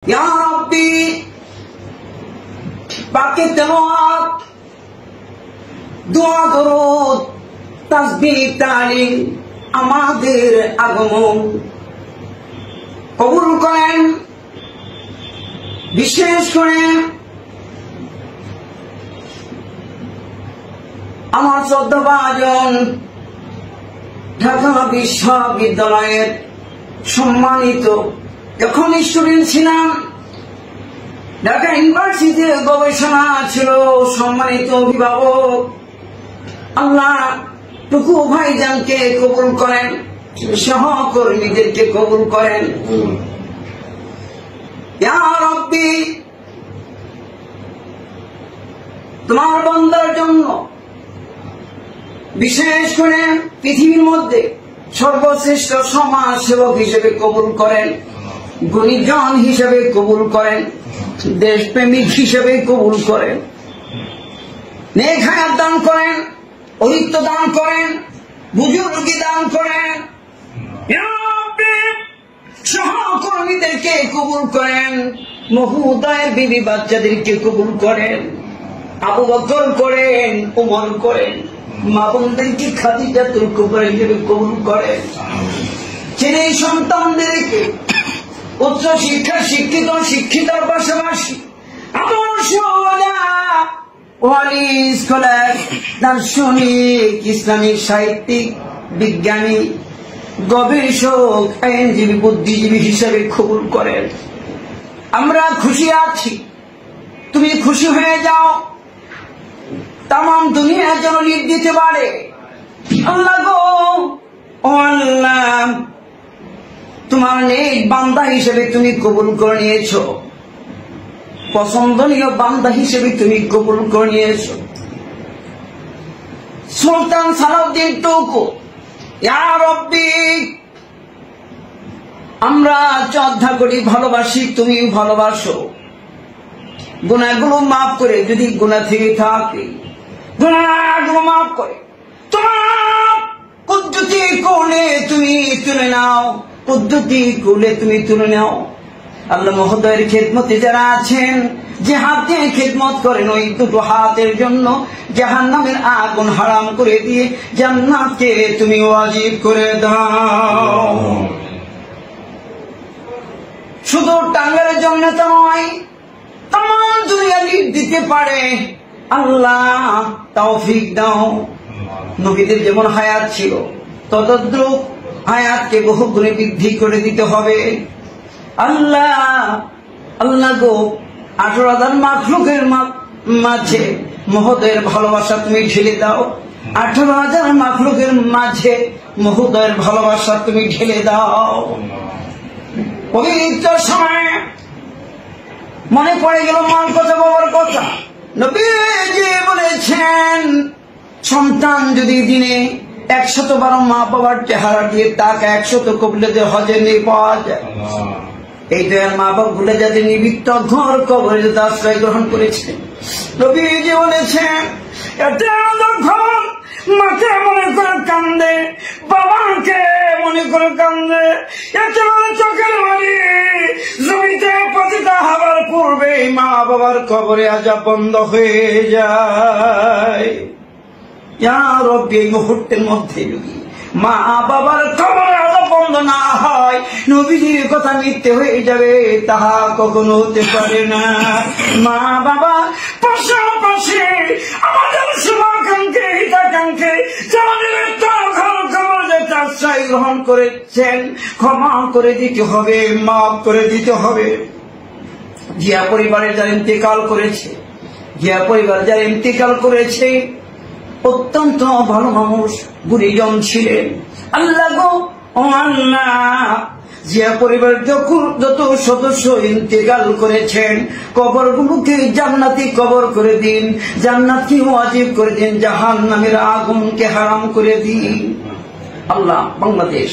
या रब्बी बाकी तेलावत दुआ दरूद তাসবিহ তালিম আমাদের আগমন কবুল করেন। বিশেষ করে আমার শ্রদ্ধাভাজন ঢাকা বিশ্ববিদ্যালয়ের সম্মানিত যখন স্টুডেন্ট ছিলাম, ঢাকা ইউনিভার্সিটিতে গবেষণা ছিল, সম্মানিত অভিভাবক আল্লাহ টুকু ভাইজানকে কবুল করেন, সহকর্মীদেরকে কবুল করেন। ইয়া রব্বি তোমার বান্দার জন্য বিশেষ করে পৃথিবীর মধ্যে সর্বশ্রেষ্ঠ সমাজ সেবক হিসেবে কবুল করেন, গুণীজন হিসেবে কবুল করেন, দেশপ্রেমিক হিসেবে কবুল করেন, নেক হায়াত দান করেন, অরিত্য দান করেন, বুজুর্গি দান করেন। সহকর্মীদেরকে কবুল করেন, মহোদয়ের বিবি বাচ্চাদেরকে কবুল করেন, আবু বকর করেন, উমর করেন, মা বোনদেরকে খাদিজাতুল কুবরা হিসেবে কবুল করেন। ছেলে সন্তানদেরকে উচ্চ শিক্ষা শিক্ষিতার পাশাপাশি স্কলার, দার্শনিক, ইসলামিক সাহিত্যিক, বিজ্ঞানী, গবেষক, আইনজীবী, বুদ্ধিজীবী হিসেবে কবুল করেন। আমরা খুশি আছি, তুমি খুশি হয়ে যাও, তামাম দুনিয়া যেন লিড দিতে পারে। আল্লাহ গো, ও আল্লাহ, তোমার নেক বান্দা হিসেবে তুমি কবুল করে নিয়েছো, পছন্দনীয় বান্দা হিসেবে তুমি কবুল করে নিয়েছো। সুলতান সালাউদ্দিন টুকু, ইয়া রব্বি আমরা শ্রদ্ধা করি, ভালোবাসি, তুমি ভালোবাসো। গুনাহগুলো মাফ করে, যদি গুনাহ থেকে থাকে গুনাহগুলো মাফ করে তোমার কুদরতি কোলে তুমি তুলে নাও, কুদরতি কোলে তুমি তুলে নাও। আল্লাহ মহোদয়ের খেদমতে যারা আছেন, যে হাতে খেদমত করেন, ওই দুটো হাতের জন্য জাহান্নামের আগুন হারাম করে দিয়ে জান্নাতকে তুমি ওয়াজিব করে দাও। শুধু টাঙ্গারের জন্য তো নয়, তামাম দুনিয়া লিড দিতে পারে। আল্লাহ তৌফিক দাও। নবীদের যেমন হায়াত ছিল, ততদ্রুপ হায়াতকে বহু গুণে বৃদ্ধি করে দিতে হবে। আল্লাহ আল্লাহ গো, 18,000 মাখলুকের মাঝে মহোদয়ের ভালোবাসা তুমি ঢেলে দাও। 18,000 মাখলুকের মাঝে মহোদয়ের ভালোবাসা তুমি ঢেলে দাও। পবিত্র সময় মনে পড়ে গেল মার কথা, বাবার কথা। নবীজি বলেছেন, সন্তান যদি দিনে 112 মা বাবার চেহারা দিয়ে তাকে 100 কবুলেতে হজে নিয়ে পাওয়া যায়। এই দয়াল মা বাবা ভুলে যাতে নিবৃত্ত ঘর কবরে যাতে আশ্রয় গ্রহণ করেছেন। নবীজি বলেছেন, ঘর মাকে মনে করে কান্দে, বাবাকে মনে করে কান্দে, এতে চোখের বাড়ি জমিতে পতিতা হবার পূর্বে মা বাবার কবরে আযাব বন্ধ হয়ে যায়। ইয়া রব্বি, এই মুহূর্তের মধ্যে যদি মা বাবার কবরে আযাব বন্ধ না হয়, নবীজির কথা মিথ্যে হয়ে যাবে, তাহা কখনো হতে পারে না। মা বাবা পাশাপাশি আমাদের শুভাকাঙ্ক্ষী, হিতাকাঙ্ক্ষী, যাদের কবর যেতে আশ্রয় গ্রহণ করেছেন, ক্ষমা করে দিতে হবে, মাফ করে দিতে হবে। জিয়া পরিবারের যারা ইন্তেকাল করেছে, জিয়া পরিবার যারা ইন্তেকাল করেছে, অত্যন্ত ভালো মানুষ, গুণীজন ছিলেন। আল্লাহ গো, ও আল্লাহ, জিয়া পরিবার যত সদস্য ইন্তেকাল করেছেন, কবরগুলোকে জান্নাতি কবর করে দিন, জান্নাতকে ওয়াজিব করে দিন, জাহান্নামের আগুনকে হারাম করে দিন। আল্লাহ বাংলাদেশ